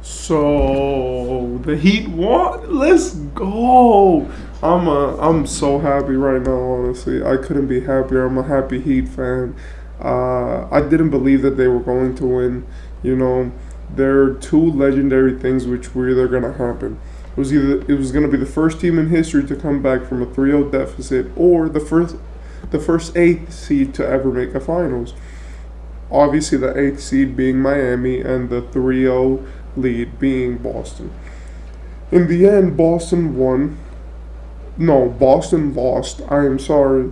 So the Heat won. Let's go. I'm so happy right now. Honestly, I couldn't be happier. I'm a happy Heat fan. I didn't believe that they were going to win. You know, there are two legendary things which were either gonna happen. It was gonna be the first team in history to come back from a 3-0 deficit, or the first eighth seed to ever make a finals. Obviously, the eighth seed being Miami and the 3-0 lead being Boston. In the end, Boston won. No, Boston lost. I am sorry.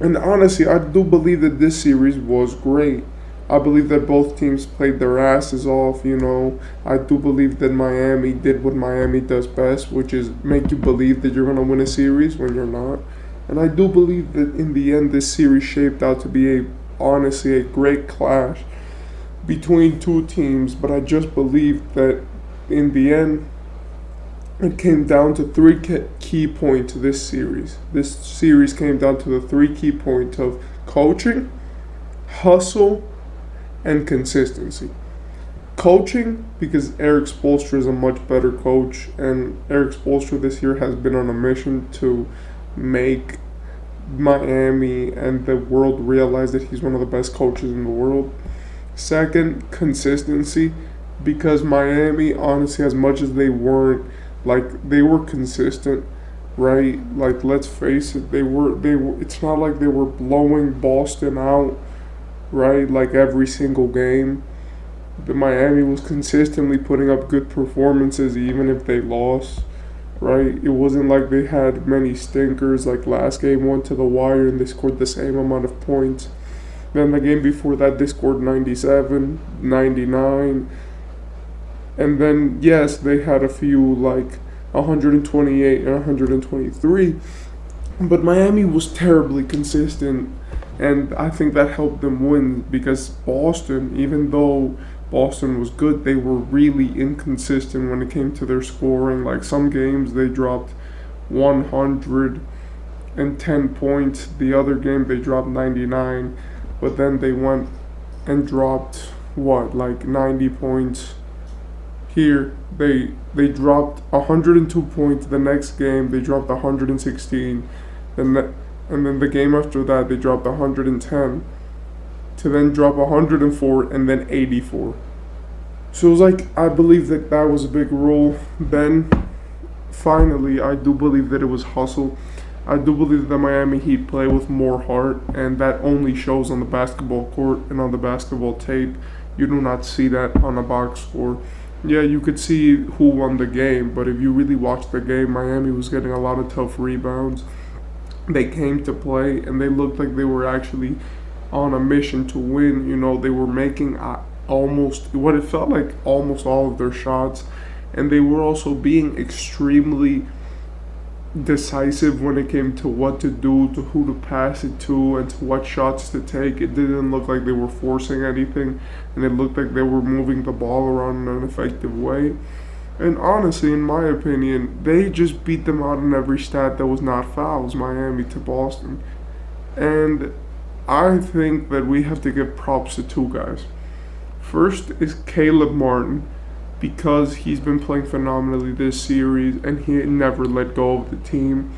And honestly, I do believe that this series was great. I believe that both teams played their asses off, you know. I do believe that Miami did what Miami does best, which is make you believe that you're going to win a series when you're not. And I do believe that in the end, this series shaped out to be honestly a great clash between two teams, but I just believe that in the end, it came down to three key points to this series. This series came down to the three key points of coaching, hustle, and consistency. Coaching, because Eric Spoelstra is a much better coach, and Eric Spoelstra this year has been on a mission to make Miami and the world realize that he's one of the best coaches in the world. Second, consistency, because Miami, honestly, as much as they weren't, like, they were consistent, right? Like, let's face it, they were. It's not like they were blowing Boston out, right? Like every single game. But Miami was consistently putting up good performances, even if they lost, right? It wasn't like they had many stinkers. Like last game went to the wire and they scored the same amount of points. Then the game before that, they scored 97, 99. And then, yes, they had a few like 128 and 123. But Miami was terribly consistent. And I think that helped them win because Boston, even though Boston was good, they were really inconsistent when it came to their scoring. Like some games, they dropped 110 points. The other game, they dropped 99. But then they went and dropped what, like 90 points. Here they dropped 102 points. The next game they dropped 116. And then the game after that they dropped 110 to then drop 104 and then 84. So it was like I believe that that was a big role. Then finally I do believe that it was hustle. I do believe that Miami Heat play with more heart, and that only shows on the basketball court and on the basketball tape. You do not see that on a box score. Yeah, you could see who won the game, but if you really watched the game, Miami was getting a lot of tough rebounds. They came to play, and they looked like they were actually on a mission to win. You know, they were making almost what it felt like almost all of their shots, and they were also being extremely decisive when it came to what to do, to who to pass it to, and to what shots to take. It didn't look like they were forcing anything, and it looked like they were moving the ball around in an effective way. And honestly, in my opinion, they just beat them out in every stat that was not fouls, Miami to Boston. And I think that we have to give props to two guys. First is Caleb Martin, because he's been playing phenomenally this series and he never let go of the team,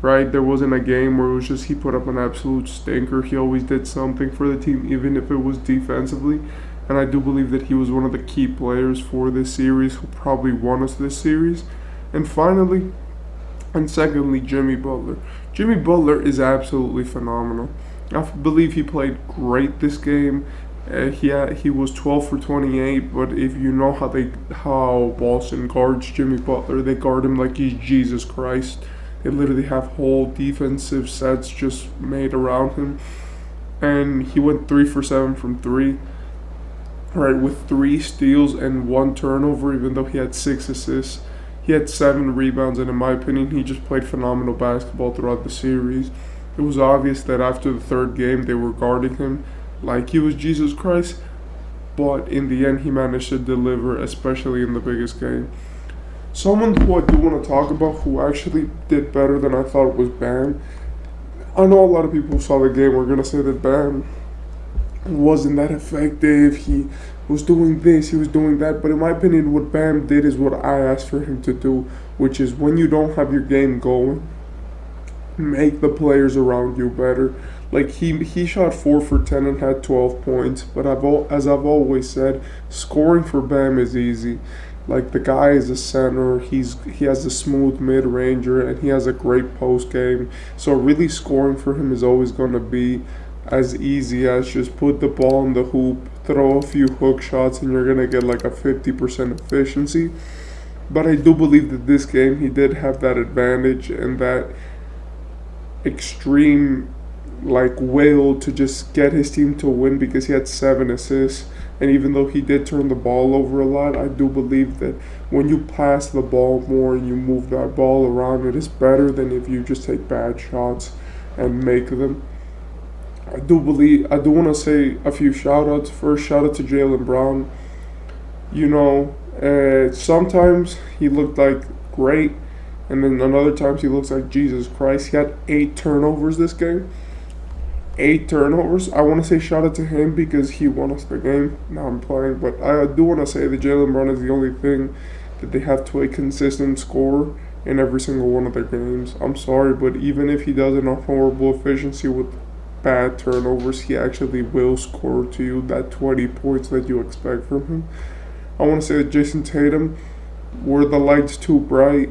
right? There wasn't a game where it was just he put up an absolute stinker. He always did something for the team, even if it was defensively. And I do believe that he was one of the key players for this series who probably won us this series. And finally, and secondly, Jimmy Butler. Jimmy Butler is absolutely phenomenal. I believe he played great this game. He was 12 for 28, but if you know how Boston guards Jimmy Butler, they guard him like he's Jesus Christ. They literally have whole defensive sets just made around him. And he went 3 for 7 from 3, right, with 3 steals and 1 turnover, even though he had 6 assists. He had 7 rebounds, and in my opinion, he just played phenomenal basketball throughout the series. It was obvious that after the third game, they were guarding him like he was Jesus Christ, but in the end, he managed to deliver, especially in the biggest game. Someone who I do want to talk about who actually did better than I thought was Bam. I know a lot of people who saw the game were going to say that Bam wasn't that effective. He was doing this, he was doing that. But in my opinion, what Bam did is what I asked for him to do, which is when you don't have your game going, make the players around you better. Like he shot 4 for 10 and had 12 points. But as I've always said, scoring for Bam is easy. Like the guy is a center. He has a smooth mid ranger and he has a great post game. So really scoring for him is always gonna be as easy as just put the ball in the hoop, throw a few hook shots, and you're gonna get like a 50% efficiency. But I do believe that this game he did have that advantage and that extreme like will to just get his team to win because he had 7 assists. And even though he did turn the ball over a lot, I do believe that when you pass the ball more and you move that ball around, it is better than if you just take bad shots and make them. I do want to say a few shout outs. First, shout out to Jaylen Brown. Sometimes he looked like great, and then another times he looks like Jesus Christ. He had 8 turnovers this game. 8 turnovers. I want to say shout out to him because he won us the game. Now I'm playing, but I do want to say that Jaylen Brown is the only thing that they have to a consistent score in every single one of their games. I'm sorry, but even if he doesn't have horrible efficiency with bad turnovers, he actually will score to you that 20 points that you expect from him. I want to say that Jason Tatum, were the lights too bright?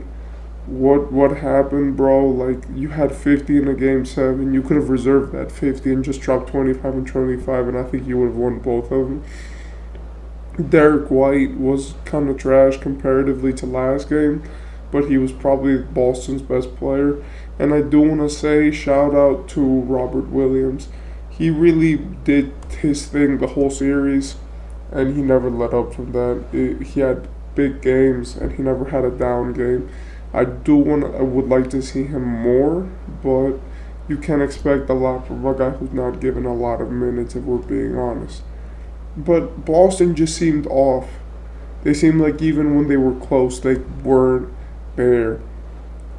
What happened, bro? Like, you had 50 in a game 7. You could have reserved that 50 and just dropped 25 and 25, and I think you would have won both of them. Derek White was kind of trash comparatively to last game, but he was probably Boston's best player. And I do want to say shout out to Robert Williams. He really did his thing the whole series, and he never let up from that. He had big games, and he never had a down game. I would like to see him more, but you can't expect a lot from a guy who's not given a lot of minutes, if we're being honest. But Boston just seemed off. They seemed like even when they were close, they weren't there.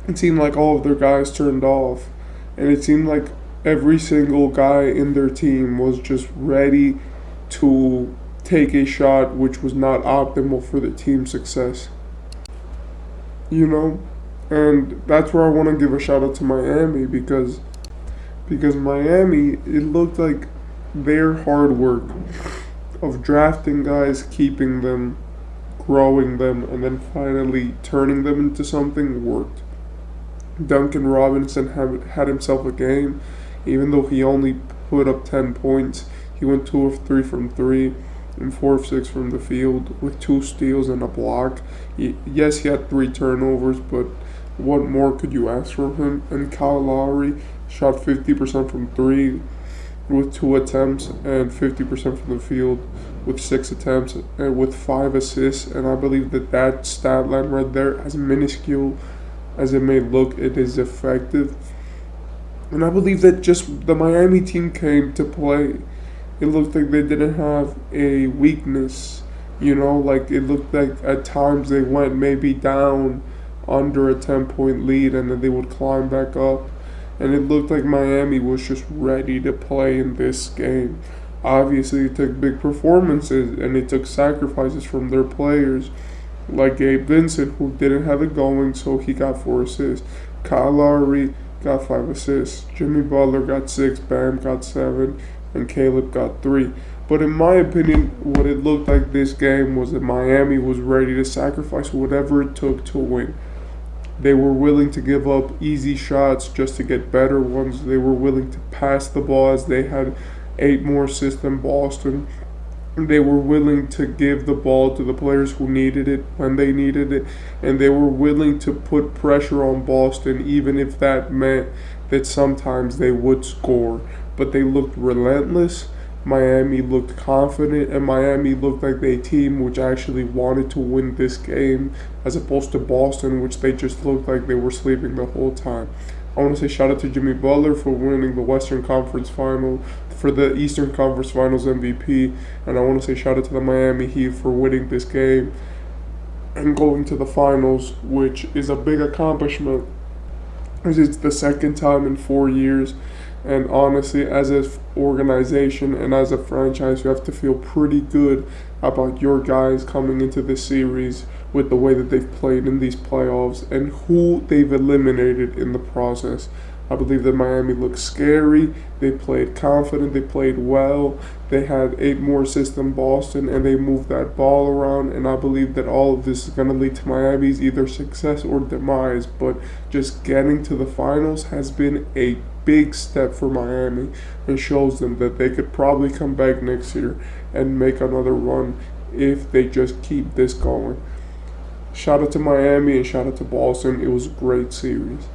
It seemed like all of their guys turned off, and it seemed like every single guy in their team was just ready to take a shot which was not optimal for the team's success. And that's where I want to give a shout out to Miami because Miami, it looked like their hard work of drafting guys, keeping them, growing them, and then finally turning them into something worked. Duncan Robinson had himself a game, even though he only put up 10 points. He went 2 of 3 from 3 and 4 of 6 from the field with 2 steals and a block. Yes, he had 3 turnovers, but what more could you ask from him? And Kyle Lowry shot 50% from 3 with 2 attempts and 50% from the field with 6 attempts and with 5 assists. And I believe that stat line right there, as minuscule as it may look, it is effective. And I believe that just the Miami team came to play. It looked like they didn't have a weakness, like it looked like at times they went maybe down under a 10-point lead and then they would climb back up. And it looked like Miami was just ready to play in this game. Obviously, it took big performances and it took sacrifices from their players, like Gabe Vincent, who didn't have it going, so he got 4 assists. Kyle Lowry got 5 assists. Jimmy Butler got 6. Bam got 7. And Caleb got 3. But in my opinion, what it looked like this game was that Miami was ready to sacrifice whatever it took to win. They were willing to give up easy shots just to get better ones. They were willing to pass the ball as they had 8 more assists than Boston. They were willing to give the ball to the players who needed it when they needed it. And they were willing to put pressure on Boston, even if that meant that sometimes they would score. But they looked relentless. Miami looked confident, and Miami looked like a team which actually wanted to win this game, as opposed to Boston, which they just looked like they were sleeping the whole time. I want to say shout out to Jimmy Butler for winning the Western Conference Final, for the Eastern Conference Finals MVP, and I want to say shout out to the Miami Heat for winning this game and going to the finals, which is a big accomplishment, as it's the second time in 4 years And honestly, as an organization and as a franchise, you have to feel pretty good about your guys coming into this series with the way that they've played in these playoffs and who they've eliminated in the process. I believe that Miami looked scary. They played confident. They played well. They had 8 more assists than Boston, and they moved that ball around. And I believe that all of this is going to lead to Miami's either success or demise. But just getting to the finals has been a big step for Miami and shows them that they could probably come back next year and make another run if they just keep this going. Shout out to Miami and shout out to Boston. It was a great series.